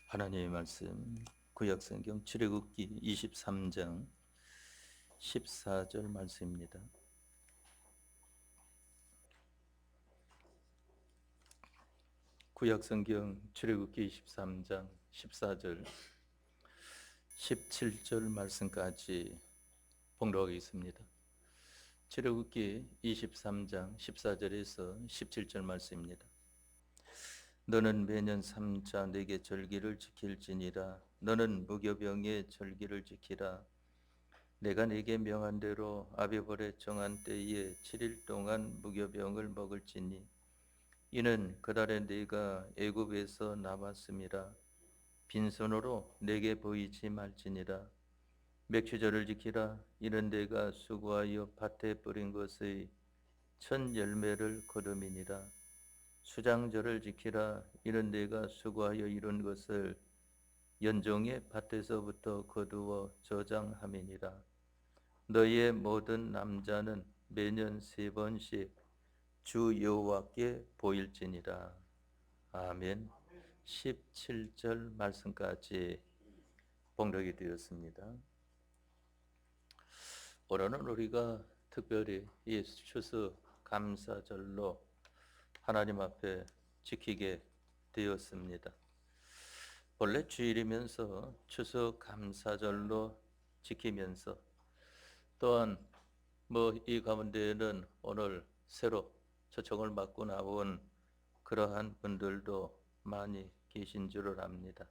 하나님의 말씀 구약성경 출애굽기 23장 14절 말씀입니다. 구약성경 출애굽기 23장 14절 17절 말씀까지 봉독하겠습니다. 출애굽기 23장 14절에서 17절 말씀입니다. 너는 매년 3차 내게 절기를 지킬지니라. 너는 무교병의 절기를 지키라. 내가 네게 명한 대로 아비벌에 정한 때에 7일 동안 무교병을 먹을지니 이는 그날에 네가 애굽에서 나왔음이라. 빈손으로 내게 보이지 말지니라. 맥추절을 지키라. 이는 내가 수고하여 밭에 뿌린 것의 첫 열매를 거둠이니라. 수장절을 지키라. 이는 내가 수고하여 이룬 것을 연종의 밭에서부터 거두어 저장함이니라. 너희의 모든 남자는 매년 3번씩 주 여호와께 보일지니라. 아멘. 17절 말씀까지 봉독이 되었습니다. 오늘은 우리가 특별히 이 추수 감사절로 하나님 앞에 지키게 되었습니다. 본래 주일이면서 추수 감사절로 지키면서 또한 이 가운데에는 오늘 새로 초청을 받고 나온 그러한 분들도 많이 계신 줄을 압니다.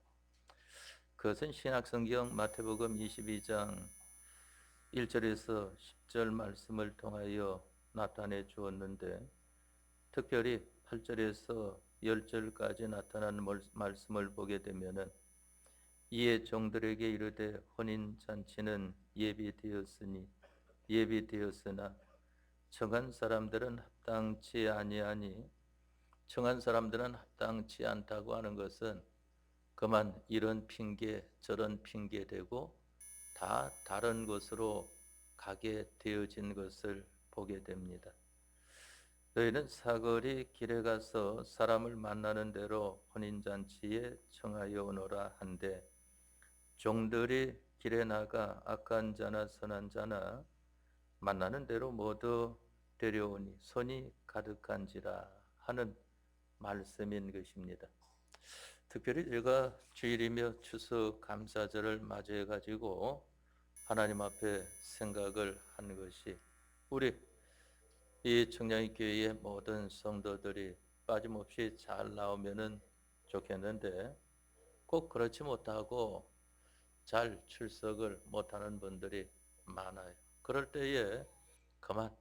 그것은 신약성경 마태복음 22장 1절에서 10절 말씀을 통하여 나타내 주었는데 특별히 8절에서 10절까지 나타난 말씀을 보게 되면은 이에 종들에게 이르되 혼인잔치는 예비되었으나 정한 사람들은 합당치 아니하니 정한 사람들은 합당치 않다고 하는 것은 그만 이런 핑계 저런 핑계 대고 다 다른 곳으로 가게 되어진 것을 보게 됩니다. 너희는 사거리 길에 가서 사람을 만나는 대로 혼인잔치에 청하여 오너라 한데 종들이 길에 나가 악한 자나 선한 자나 만나는 대로 모두 데려오니 손이 가득한지라 하는 말씀인 것입니다. 특별히 제가 주일이며 추수 감사절을 맞이해 가지고 하나님 앞에 생각을 한 것이 우리 이 청량리교회의 모든 성도들이 빠짐없이 잘 나오면은 좋겠는데 꼭 그렇지 못하고 잘 출석을 못하는 분들이 많아요. 그럴 때에 그만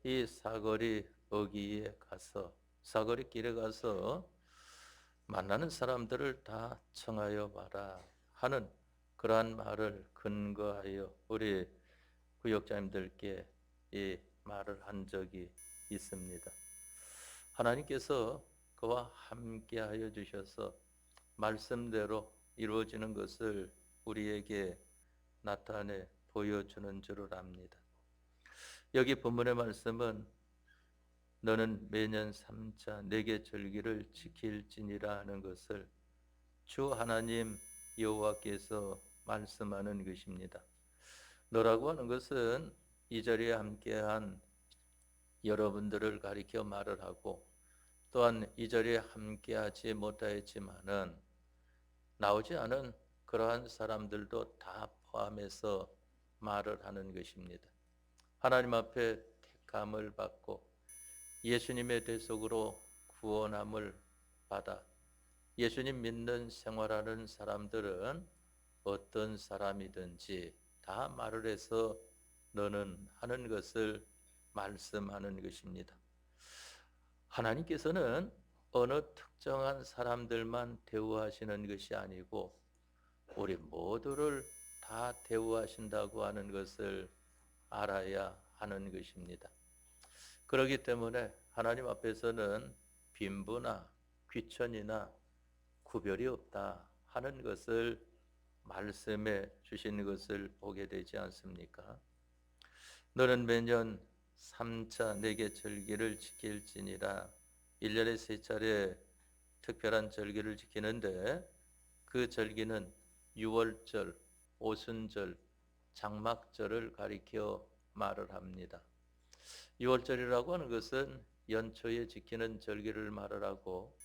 이 사거리 어귀에 가서 사거리 길에 가서 만나는 사람들을 다 청하여 봐라 하는 그러한 말을 근거하여 우리 구역자님들께 이 말을 한 적이 있습니다. 하나님께서 그와 함께하여 주셔서 말씀대로 이루어지는 것을 우리에게 나타내 보여주는 줄을 압니다. 여기 본문의 말씀은 너는 매년 3차 내게 절기를 지킬지니라 하는 것을 주 하나님 여호와께서 말씀하는 것입니다. 너라고 하는 것은 이 자리에 함께한 여러분들을 가리켜 말을 하고 또한 이 자리에 함께하지 못하였지만은 나오지 않은 그러한 사람들도 다 포함해서 말을 하는 것입니다. 하나님 앞에 택함을 받고 예수님의 대속으로 구원함을 받아 예수님 믿는 생활하는 사람들은 어떤 사람이든지 다 말을 해서 너는 하는 것을 말씀하는 것입니다. 하나님께서는 어느 특정한 사람들만 대우하시는 것이 아니고 우리 모두를 다 대우하신다고 하는 것을 알아야 하는 것입니다. 그렇기 때문에 하나님 앞에서는 빈부나 귀천이나 구별이 없다 하는 것을 말씀해 주신 것을 보게 되지 않습니까? 너는 매년 3차 내게 절기를 지킬지니라. 1년에 3차례 특별한 절기를 지키는데 그 절기는 유월절, 오순절, 장막절을 가리켜 말을 합니다. 유월절이라고 하는 것은 연초에 지키는 절기를 말을 하고,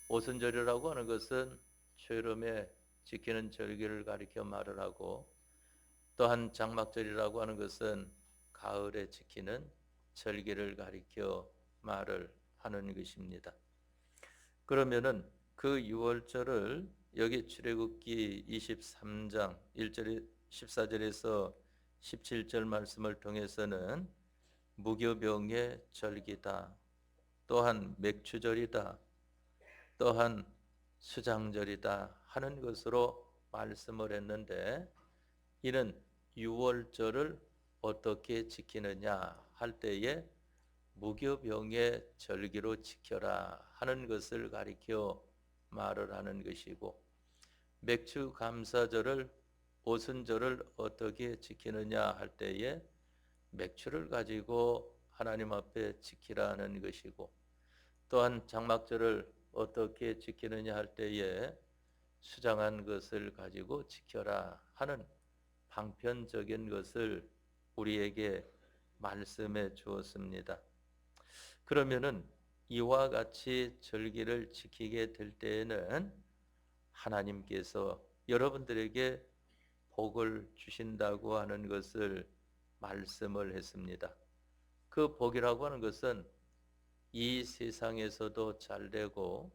오순절이라고 하는 것은 초여름에 지키는 절기를 가리켜 말을 하고, 또한 장막절이라고 하는 것은 가을에 지키는 절기를 가리켜 말을 하는 것입니다. 그러면은 그 유월절을 여기 출애굽기 23장 1절 14절에서 17절 말씀을 통해서는 무교병의 절기다, 또한 맥추절이다, 또한 수장절이다 하는 것으로 말씀을 했는데, 이는 유월절을 어떻게 지키느냐 할 때에 무교병의 절기로 지켜라 하는 것을 가리켜 말을 하는 것이고, 맥추감사절을 오순절을 어떻게 지키느냐 할 때에 맥추를 가지고 하나님 앞에 지키라는 것이고, 또한 장막절을 어떻게 지키느냐 할 때에 수장한 것을 가지고 지켜라 하는 방편적인 것을 우리에게 말씀해 주었습니다. 그러면은 이와 같이 절기를 지키게 될 때에는 하나님께서 여러분들에게 복을 주신다고 하는 것을 말씀을 했습니다. 그 복이라고 하는 것은 이 세상에서도 잘되고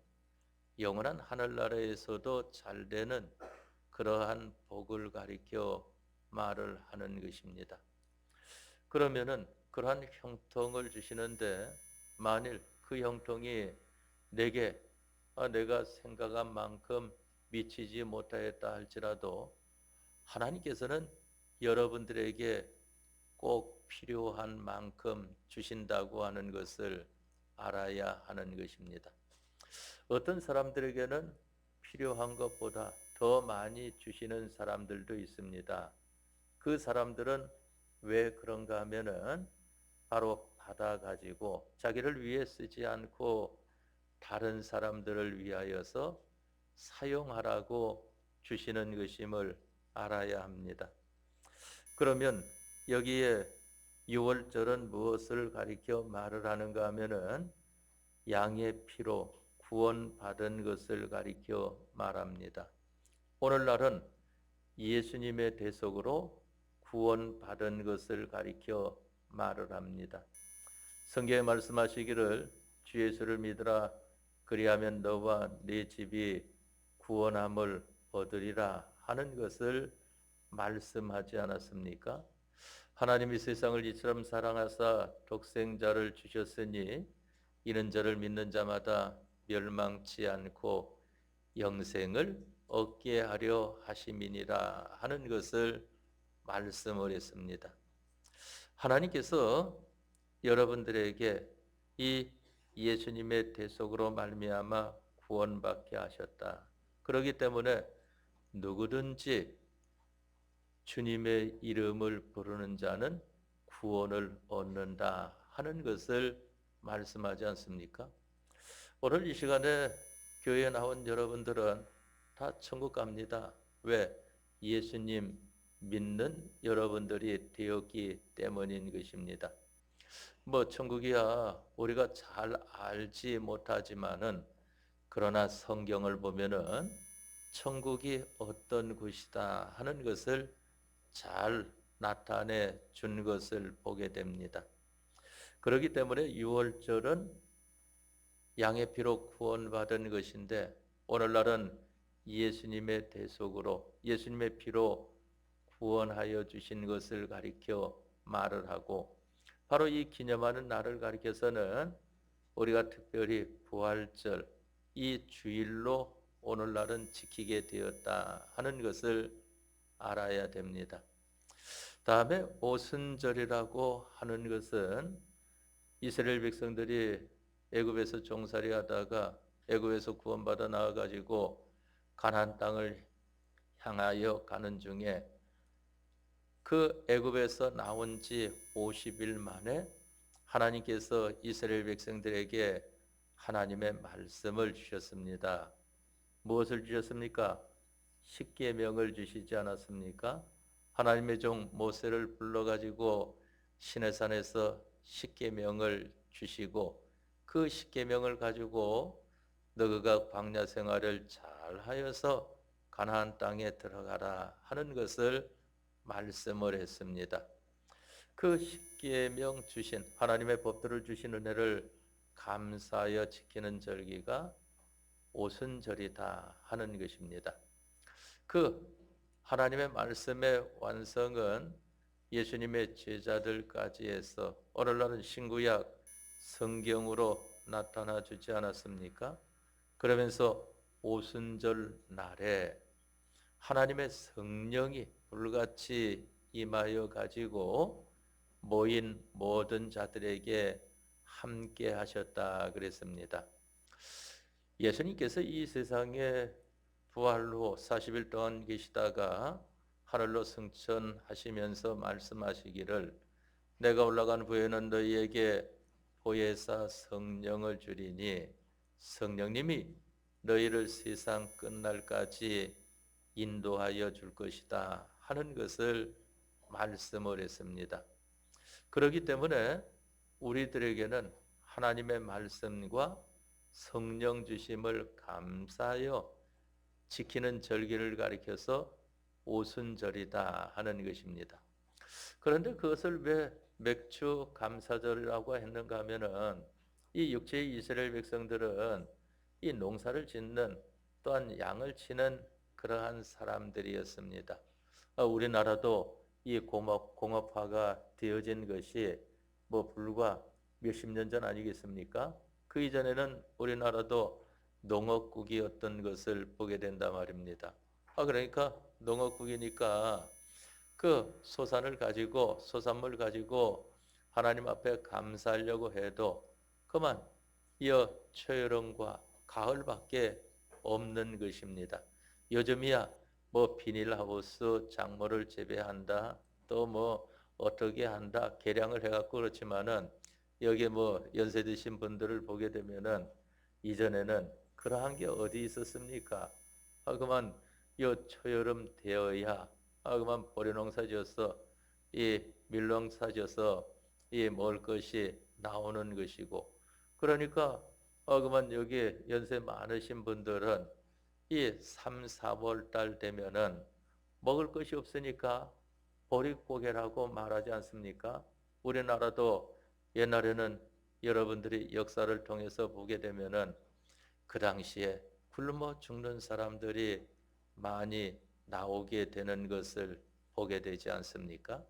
영원한 하늘나라에서도 잘되는 그러한 복을 가리켜 말을 하는 것입니다. 그러면은 그러한 형통을 주시는데, 만일 그 형통이 내게 내가 생각한 만큼 미치지 못하였다 할지라도 하나님께서는 여러분들에게 꼭 필요한 만큼 주신다고 하는 것을 알아야 하는 것입니다. 어떤 사람들에게는 필요한 것보다 더 많이 주시는 사람들도 있습니다. 그 사람들은 왜 그런가 하면은 바로 받아가지고 자기를 위해 쓰지 않고 다른 사람들을 위하여서 사용하라고 주시는 것임을 알아야 합니다. 그러면 여기에 유월절은 무엇을 가리켜 말을 하는가 하면은 양의 피로 구원받은 것을 가리켜 말합니다. 오늘날은 예수님의 대속으로 구원받은 것을 가리켜 말을 합니다. 성경에 말씀하시기를 주 예수를 믿으라, 그리하면 너와 네 집이 구원함을 얻으리라 하는 것을 말씀하지 않았습니까? 하나님이 세상을 이처럼 사랑하사 독생자를 주셨으니 이는 저를 믿는 자마다 멸망치 않고 영생을 얻게 하려 하심이니라 하는 것을 말씀을 했습니다. 하나님께서 여러분들에게 이 예수님의 대속으로 말미암아 구원받게 하셨다. 그렇기 때문에 누구든지 주님의 이름을 부르는 자는 구원을 얻는다 하는 것을 말씀하지 않습니까? 오늘 이 시간에 교회에 나온 여러분들은 다 천국 갑니다. 왜? 예수님 믿는 여러분들이 되었기 때문인 것입니다. 천국이야 우리가 잘 알지 못하지만은, 그러나 성경을 보면은 천국이 어떤 곳이다 하는 것을 잘 나타내 준 것을 보게 됩니다. 그렇기 때문에 유월절은 양의 피로 구원받은 것인데, 오늘날은 예수님의 대속으로 예수님의 피로 구원하여 주신 것을 가리켜 말을 하고, 바로 이 기념하는 날을 가리켜서는 우리가 특별히 부활절 이 주일로 오늘날은 지키게 되었다 하는 것을 알아야 됩니다. 다음에 오순절이라고 하는 것은 이스라엘 백성들이 애굽에서 종살이 하다가 애굽에서 구원받아 나와가지고 가나안 땅을 향하여 가는 중에 그 애굽에서 나온 지 50일 만에 하나님께서 이스라엘 백성들에게 하나님의 말씀을 주셨습니다. 무엇을 주셨습니까? 십계명을 주시지 않았습니까? 하나님의 종 모세를 불러가지고 시내산에서 십계명을 주시고 그 십계명을 가지고 너희가 광야 생활을 잘 하여서 가나안 땅에 들어가라 하는 것을 말씀을 했습니다. 그 십계명 주신 하나님의 법들을 주신 은혜를 감사하여 지키는 절기가 오순절이다 하는 것입니다. 그 하나님의 말씀의 완성은 예수님의 제자들까지 해서 오늘날은 신구약 성경으로 나타나 주지 않았습니까? 그러면서 오순절 날에 하나님의 성령이 불같이 임하여 가지고 모인 모든 자들에게 함께 하셨다 그랬습니다. 예수님께서 이 세상에 부활 후 40일 동안 계시다가 하늘로 승천하시면서 말씀하시기를 내가 올라간 후에는 너희에게 보혜사 성령을 주리니 성령님이 너희를 세상 끝날까지 인도하여 줄 것이다 하는 것을 말씀을 했습니다. 그렇기 때문에 우리들에게는 하나님의 말씀과 성령 주심을 감사하여 지키는 절기를 가리켜서 오순절이다 하는 것입니다. 그런데 그것을 왜 맥주 감사절이라고 했는가 하면은 이 육체의 이스라엘 백성들은 이 농사를 짓는 또한 양을 치는 그러한 사람들이었습니다. 우리나라도 이 공업화가 되어진 것이 불과 몇십 년 전 아니겠습니까? 그 이전에는 우리나라도 농업국이었던 것을 보게 된다 말입니다. 그러니까 농업국이니까 그 소산물 가지고 하나님 앞에 감사하려고 해도 그만 이어 초여름과 가을밖에 없는 것입니다. 요즘이야 비닐하우스 작물을 재배한다, 또 어떻게 한다, 개량을 해갖고 그렇지만은 여기 연세 드신 분들을 보게 되면은 이전에는 그러한 게 어디 있었습니까? 그만 요 초여름 되어야 그만 보리농사 지어서 이 밀농사 지어서 이 먹을 것이 나오는 것이고 그러니까 그만 여기 연세 많으신 분들은 이 3, 4월 달 되면은 먹을 것이 없으니까 보릿고개라고 말하지 않습니까? 우리나라도 옛날에는 여러분들이 역사를 통해서 보게 되면은 그 당시에 굶어 죽는 사람들이 많이 나오게 되는 것을 보게 되지 않습니까?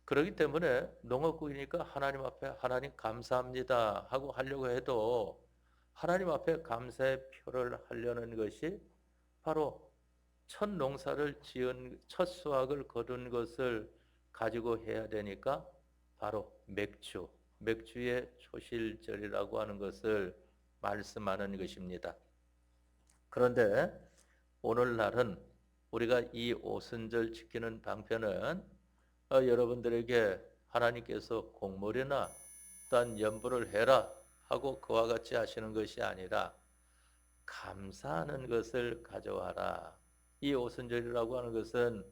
그렇기 때문에 농업국이니까 하나님 앞에 하나님 감사합니다 하고 하려고 해도 하나님 앞에 감사의 표를 하려는 것이 바로 첫 농사를 지은 첫 수확을 거둔 것을 가지고 해야 되니까 바로 맥주의 초실절이라고 하는 것을 말씀하는 것입니다. 그런데 오늘날은 우리가 이 오순절 지키는 방편은 여러분들에게 하나님께서 공물이나 또한 연부를 해라 하고 그와 같이 하시는 것이 아니라 감사하는 것을 가져와라. 이 오순절이라고 하는 것은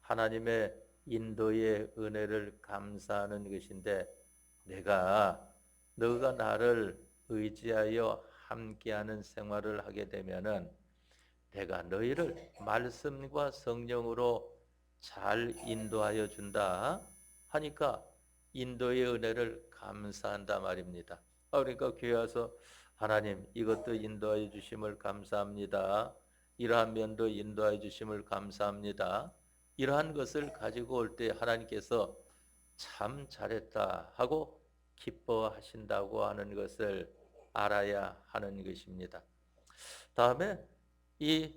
하나님의 인도의 은혜를 감사하는 것인데 너가 나를 의지하여 함께하는 생활을 하게 되면은 내가 너희를 말씀과 성령으로 잘 인도하여 준다 하니까 인도의 은혜를 감사한다 말입니다. 그러니까 교회 와서 하나님 이것도 인도하여 주심을 감사합니다. 이러한 면도 인도하여 주심을 감사합니다. 이러한 것을 가지고 올 때 하나님께서 참 잘했다 하고 기뻐하신다고 하는 것을 알아야 하는 것입니다. 다음에 이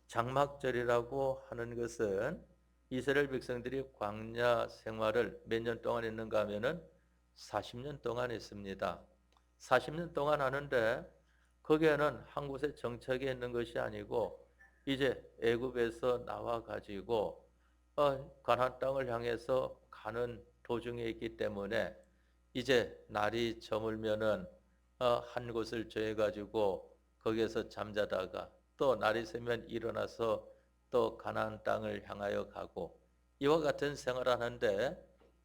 장막절이라고 하는 것은 이스라엘 백성들이 광야 생활을 몇 년 동안 했는가 하면은 40년 동안 했습니다. 40년 동안 하는데 거기에는 한 곳에 정착해 있는 것이 아니고 이제 애굽에서 나와 가지고 가나안 땅을 향해서 가는 도중에 있기 때문에 이제 날이 저물면은 한 곳을 정해 가지고 거기에서 잠자다가 또 날이 새면 일어나서 또 가나안 땅을 향하여 가고 이와 같은 생활하는데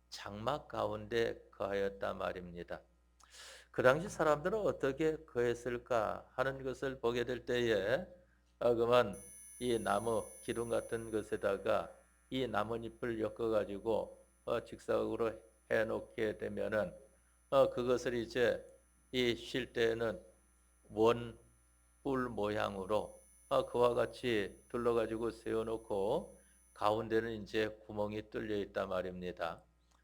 장막 가운데 거하였단 말입니다. 그 당시 사람들은 어떻게 거했을까 하는 것을 보게 될 때에 그만 이 나무 기둥 같은 것에다가 이 나뭇잎을 엮어가지고 직사각으로 해놓게 되면은 그것을 이제 이 쉴 때에는 원뿔 모양으로 그와 같이 둘러가지고 세워놓고 가운데는 이제 구멍이 뚫려 있단 말입니다.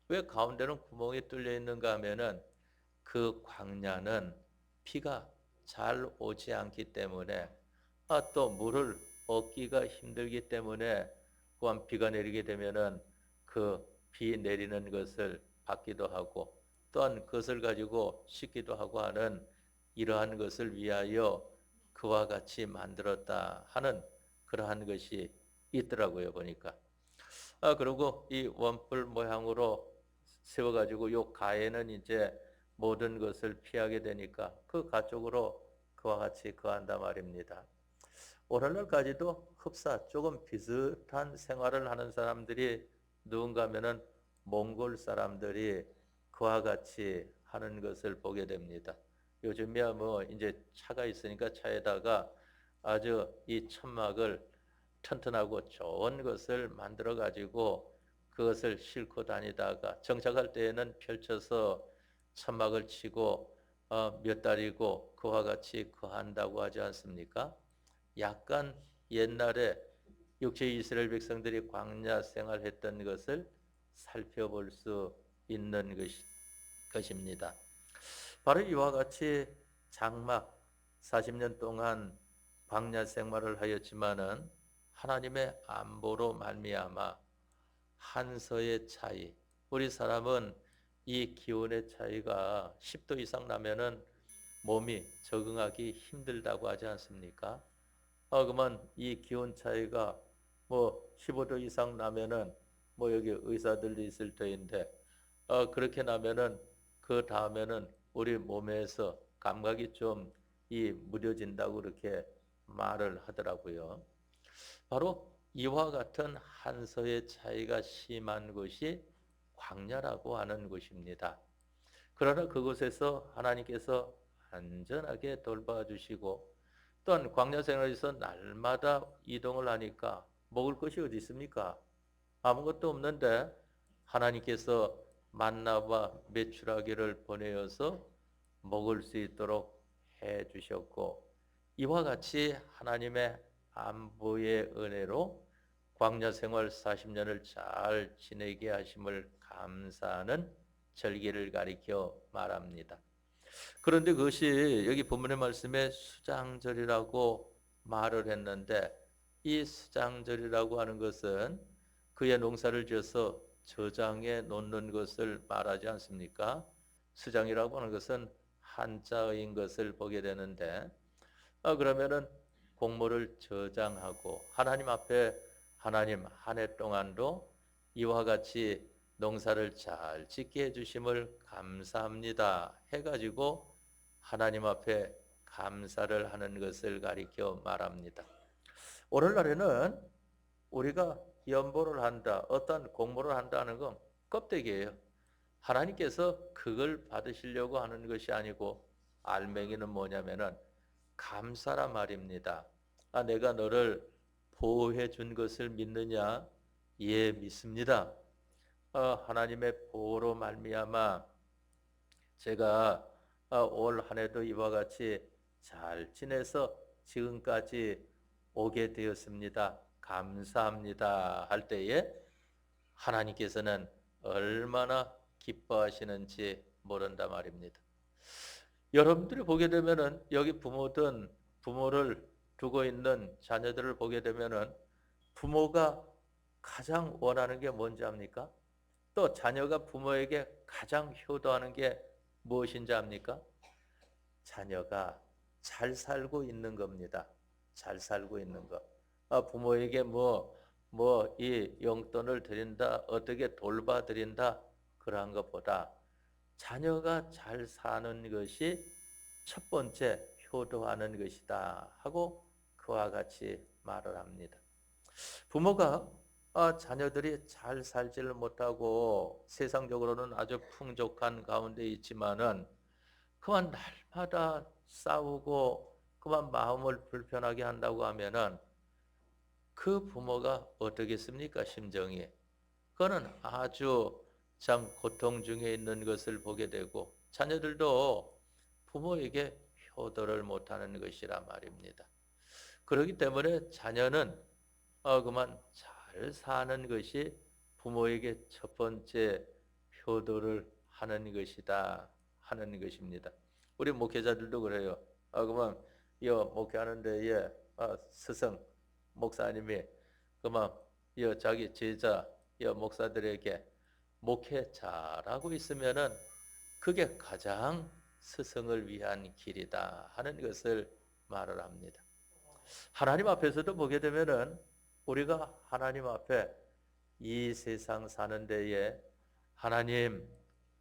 왜 가운데는 구멍이 뚫려 있는가 하면은 그 광야는 비가 잘 오지 않기 때문에 또 물을 얻기가 힘들기 때문에 또한 비가 내리게 되면은 그 비 내리는 것을 받기도 하고 또한 그것을 가지고 씻기도 하고 하는 이러한 것을 위하여 그와 같이 만들었다 하는 그러한 것이 있더라고요 보니까. 그리고 이 원뿔 모양으로 세워가지고 요 가에는 이제 모든 것을 피하게 되니까 그 가쪽으로 그와 같이 거한다 말입니다. 오늘날까지도 흡사 조금 비슷한 생활을 하는 사람들이 누군가 하면은 몽골 사람들이 그와 같이 하는 것을 보게 됩니다. 요즘이야 뭐 이제 차가 있으니까 차에다가 아주 이 천막을 튼튼하고 좋은 것을 만들어 가지고 그것을 싣고 다니다가 정착할 때에는 펼쳐서 천막을 치고 몇 달이고 그와 같이 거한다고 하지 않습니까? 약간 옛날에 육체 이스라엘 백성들이 광야 생활했던 것을 살펴볼 수 있는 것입니다. 바로 이와 같이 장막 40년 동안 광야 생활을 하였지만은 하나님의 안보로 말미암아 한서의 차이. 우리 사람은 이 기온의 차이가 10도 이상 나면은 몸이 적응하기 힘들다고 하지 않습니까? 그러면 이 기온 차이가 뭐 15도 이상 나면은 뭐 여기 의사들도 있을 터인데 그렇게 나면은 그 다음에는 우리 몸에서 감각이 좀 이 무뎌진다고 그렇게 말을 하더라고요. 바로 이와 같은 한서의 차이가 심한 곳이 광야라고 하는 곳입니다. 그러나 그곳에서 하나님께서 안전하게 돌봐주시고 또한 광야 생활에서 날마다 이동을 하니까 먹을 것이 어디 있습니까? 아무것도 없는데 하나님께서 만나와 메추라기를 보내어서 먹을 수 있도록 해 주셨고 이와 같이 하나님의 안보의 은혜로 광야 생활 40년을 잘 지내게 하심을 감사하는 절기를 가리켜 말합니다. 그런데 그것이 여기 본문의 말씀에 수장절이라고 말을 했는데 이 수장절이라고 하는 것은 그의 농사를 지어서 저장해 놓는 것을 말하지 않습니까? 수장이라고 하는 것은 한자어인 것을 보게 되는데 그러면은 곡물을 저장하고 하나님 앞에 하나님 한 해 동안도 이와 같이 농사를 잘 짓게 해주심을 감사합니다 해가지고 하나님 앞에 감사를 하는 것을 가리켜 말합니다. 오늘날에는 우리가 연보를 한다, 어떤 공모를 한다는 건 껍데기예요. 하나님께서 그걸 받으시려고 하는 것이 아니고 알맹이는 뭐냐면은 감사란 말입니다. 내가 너를 보호해 준 것을 믿느냐? 예, 믿습니다. 하나님의 보호로 말미암아 제가 올 한 해도 이와 같이 잘 지내서 지금까지 오게 되었습니다. 감사합니다. 할 때에 하나님께서는 얼마나 기뻐하시는지 모른다 말입니다. 여러분들이 보게 되면은 여기 부모를 두고 있는 자녀들을 보게 되면은 부모가 가장 원하는 게 뭔지 압니까? 또 자녀가 부모에게 가장 효도하는 게 무엇인지 압니까? 자녀가 잘 살고 있는 겁니다. 잘 살고 있는 것. 부모에게 이 용돈을 드린다, 어떻게 돌봐드린다, 그러한 것보다 자녀가 잘 사는 것이 첫 번째 효도하는 것이다 하고 그와 같이 말을 합니다. 부모가 자녀들이 잘 살지를 못하고 세상적으로는 아주 풍족한 가운데 있지만은 그만 날마다 싸우고 그만 마음을 불편하게 한다고 하면은 그 부모가 어떻겠습니까? 심정이. 그거는 아주 참 고통 중에 있는 것을 보게 되고 자녀들도 부모에게 효도를 못하는 것이라 말입니다. 그렇기 때문에 자녀는 그만 잘 사는 것이 부모에게 첫 번째 효도를 하는 것이다 하는 것입니다. 우리 목회자들도 그래요. 그만 목회하는 데에 스승 목사님이 그만 자기 제자 목사들에게 목회 잘하고 있으면은 그게 가장 스승을 위한 길이다 하는 것을 말을 합니다. 하나님 앞에서도 보게 되면은 우리가 하나님 앞에 이 세상 사는 데에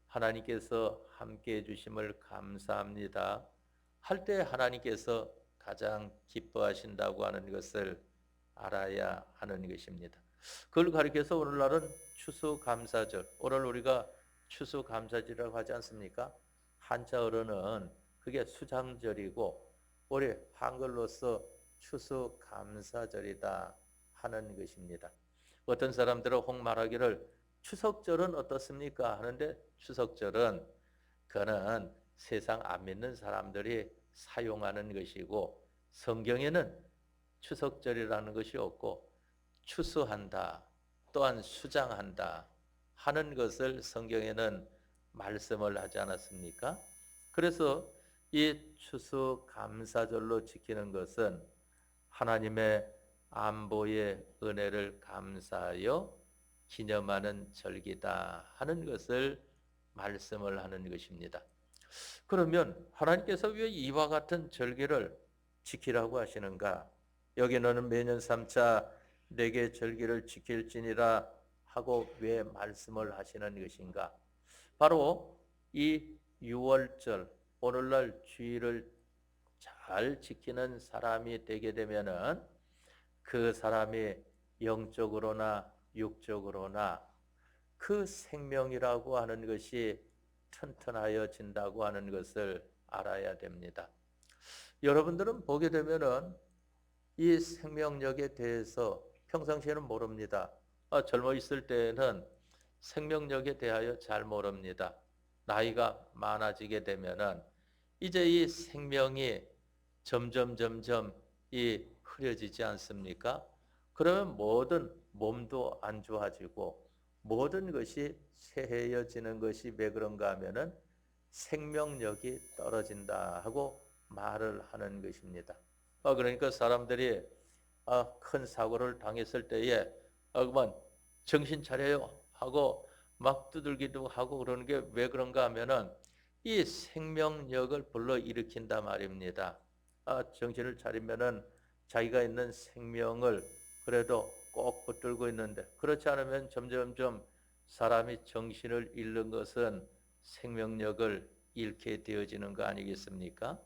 하나님께서 함께 해주심을 감사합니다 할 때 하나님께서 가장 기뻐하신다고 하는 것을 알아야 하는 것입니다. 그걸 가리켜서 오늘날은 추수감사절, 오늘 우리가 추수감사절이라고 하지 않습니까? 한자어로는 그게 수장절이고 우리 한글로서 추수감사절이다 하는 것입니다. 어떤 사람들은 혹 말하기를 추석절은 어떻습니까? 하는데 추석절은 그는 세상 안 믿는 사람들이 사용하는 것이고 성경에는 추석절이라는 것이 없고 추수한다 또한 수장한다 하는 것을 성경에는 말씀을 하지 않았습니까? 그래서 이 추수감사절로 지키는 것은 하나님의 안보의 은혜를 감사하여 기념하는 절기다 하는 것을 말씀을 하는 것입니다. 그러면 하나님께서 왜 이와 같은 절기를 지키라고 하시는가? 여기는 매년 3차 내게 절기를 지킬지니라 하고 왜 말씀을 하시는 것인가? 바로 이 6월절 오늘날 주일을 잘 지키는 사람이 되게 되면은 그 사람이 영적으로나 육적으로나 그 생명이라고 하는 것이 튼튼하여진다고 하는 것을 알아야 됩니다. 여러분들은 보게 되면은 이 생명력에 대해서 평상시에는 모릅니다. 젊어 있을 때에는 생명력에 대하여 잘 모릅니다. 나이가 많아지게 되면은 이제 이 생명이 점점 이 흐려지지 않습니까? 그러면 모든 몸도 안 좋아지고 모든 것이 쇠해져지는 것이 왜 그런가 하면은 생명력이 떨어진다 하고 말을 하는 것입니다. 그러니까 사람들이 큰 사고를 당했을 때에 그만 정신 차려요 하고 막 두들기도 하고 그러는 게 왜 그런가 하면은 이 생명력을 불러일으킨다 말입니다. 정신을 차리면은 자기가 있는 생명을 그래도 꼭 붙들고 있는데 그렇지 않으면 점점점 사람이 정신을 잃는 것은 생명력을 잃게 되어지는 거 아니겠습니까?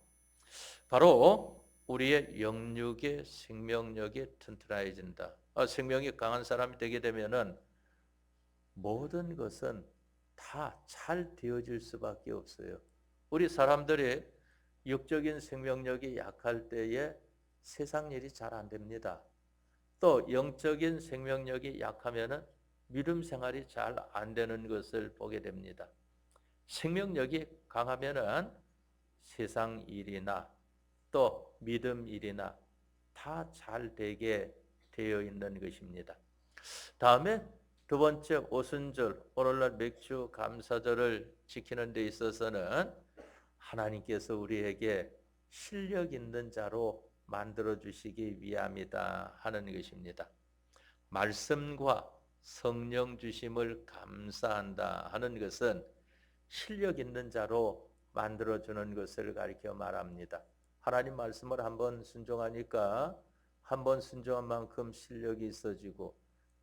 바로 우리의 영육의 생명력이 튼튼해진다. 생명이 강한 사람이 되게 되면은 모든 것은 다 잘 되어질 수밖에 없어요. 우리 사람들이 육적인 생명력이 약할 때에 세상 일이 잘 안 됩니다. 또 영적인 생명력이 약하면은 믿음 생활이 잘 안 되는 것을 보게 됩니다. 생명력이 강하면은 세상 일이나 또 믿음 일이나 다 잘 되게 되어 있는 것입니다. 다음에 두 번째 오순절, 오늘날 맥주 감사절을 지키는 데 있어서는 하나님께서 우리에게 실력 있는 자로 만들어 주시기 위함이다 하는 것입니다. 말씀과 성령 주심을 감사한다 하는 것은 실력 있는 자로 만들어 주는 것을 가리켜 말합니다. 하나님 말씀을 한번 순종하니까 한 번 순종한 만큼 실력이 있어지고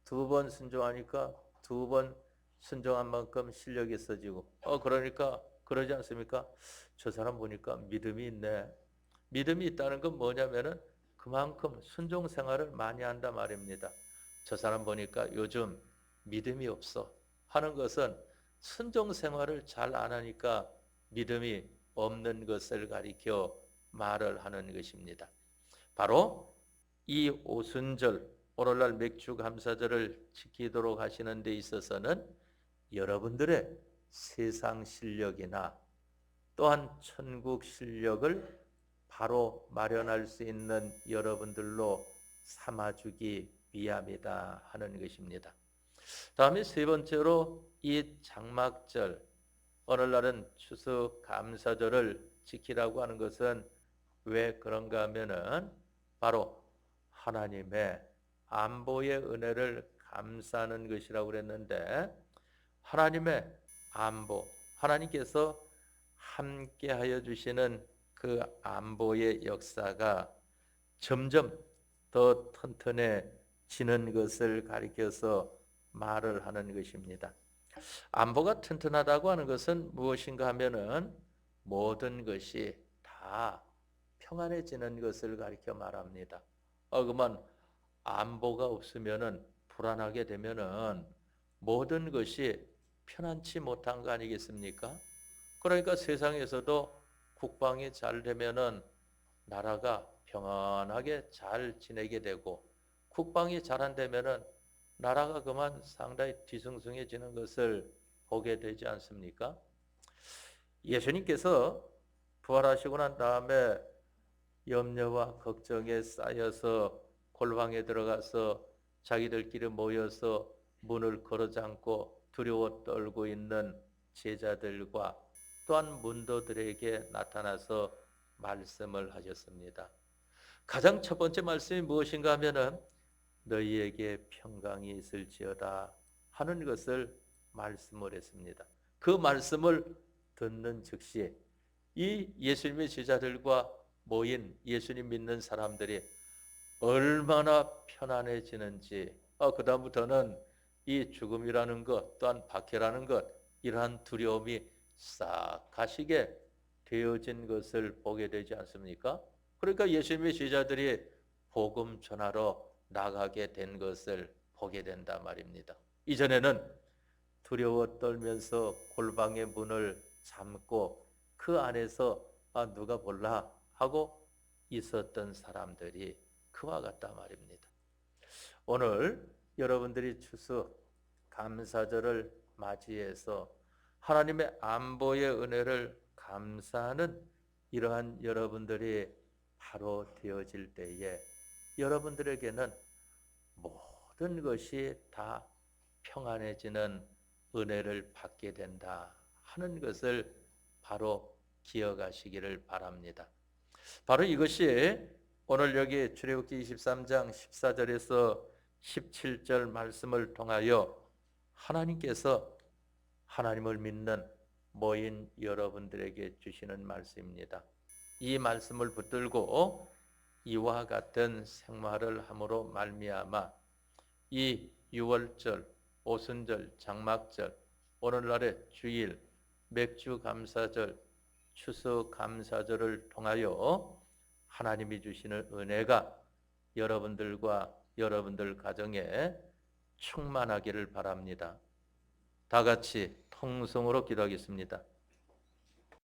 두 번 순종하니까 두 번 순종한 만큼 실력이 있어지고 그러니까 그러지 않습니까? 저 사람 보니까 믿음이 있네. 믿음이 있다는 건 뭐냐면은 그만큼 순종 생활을 많이 한단 말입니다. 저 사람 보니까 요즘 믿음이 없어 하는 것은 순종 생활을 잘 안 하니까 믿음이 없는 것을 가리켜 말을 하는 것입니다. 바로 이 오순절, 오늘날 맥주 감사절을 지키도록 하시는 데 있어서는 여러분들의 세상 실력이나 또한 천국 실력을 바로 마련할 수 있는 여러분들로 삼아주기 위함이다 하는 것입니다. 다음에 세 번째로 이 장막절, 오늘날은 추수 감사절을 지키라고 하는 것은 왜 그런가 하면은 바로 하나님의 안보의 은혜를 감사하는 것이라고 그랬는데, 하나님의 안보, 하나님께서 함께하여 주시는 그 안보의 역사가 점점 더 튼튼해지는 것을 가리켜서 말을 하는 것입니다. 안보가 튼튼하다고 하는 것은 무엇인가 하면은 모든 것이 다 평안해지는 것을 가리켜 말합니다. 그만 안보가 없으면은 불안하게 되면은 모든 것이 편안치 못한 거 아니겠습니까? 그러니까 세상에서도 국방이 잘 되면은 나라가 평안하게 잘 지내게 되고, 국방이 잘 안 되면은 나라가 그만 상당히 뒤숭숭해지는 것을 보게 되지 않습니까? 예수님께서 부활하시고 난 다음에 염려와 걱정에 쌓여서 골방에 들어가서 자기들끼리 모여서 문을 걸어 잠고 두려워 떨고 있는 제자들과 또한 문도들에게 나타나서 말씀을 하셨습니다. 가장 첫 번째 말씀이 무엇인가 하면은 너희에게 평강이 있을지어다 하는 것을 말씀을 했습니다. 그 말씀을 듣는 즉시 이 예수님의 제자들과 모인 예수님 믿는 사람들이 얼마나 편안해지는지, 그 다음부터는 이 죽음이라는 것 또한 박해라는 것, 이러한 두려움이 싹 가시게 되어진 것을 보게 되지 않습니까? 그러니까 예수님의 제자들이 복음 전하러 나가게 된 것을 보게 된다 말입니다. 이전에는 두려워 떨면서 골방의 문을 잠고 그 안에서 누가 볼라 하고 있었던 사람들이 그와 같다 말입니다. 오늘 여러분들이 추수 감사절을 맞이해서 하나님의 안보의 은혜를 감사하는 이러한 여러분들이 바로 되어질 때에 여러분들에게는 모든 것이 다 평안해지는 은혜를 받게 된다 하는 것을 바로 기억하시기를 바랍니다. 바로 이것이 오늘 여기 출애굽기 23장 14절에서 17절 말씀을 통하여 하나님께서 하나님을 믿는 모인 여러분들에게 주시는 말씀입니다. 이 말씀을 붙들고 이와 같은 생활을 함으로 말미암아 이 6월절, 오순절, 장막절, 오늘날의 주일, 맥주 감사절, 추수 감사절을 통하여 하나님이 주시는 은혜가 여러분들과 여러분들 가정에 충만하기를 바랍니다. 다 같이 통성으로 기도하겠습니다.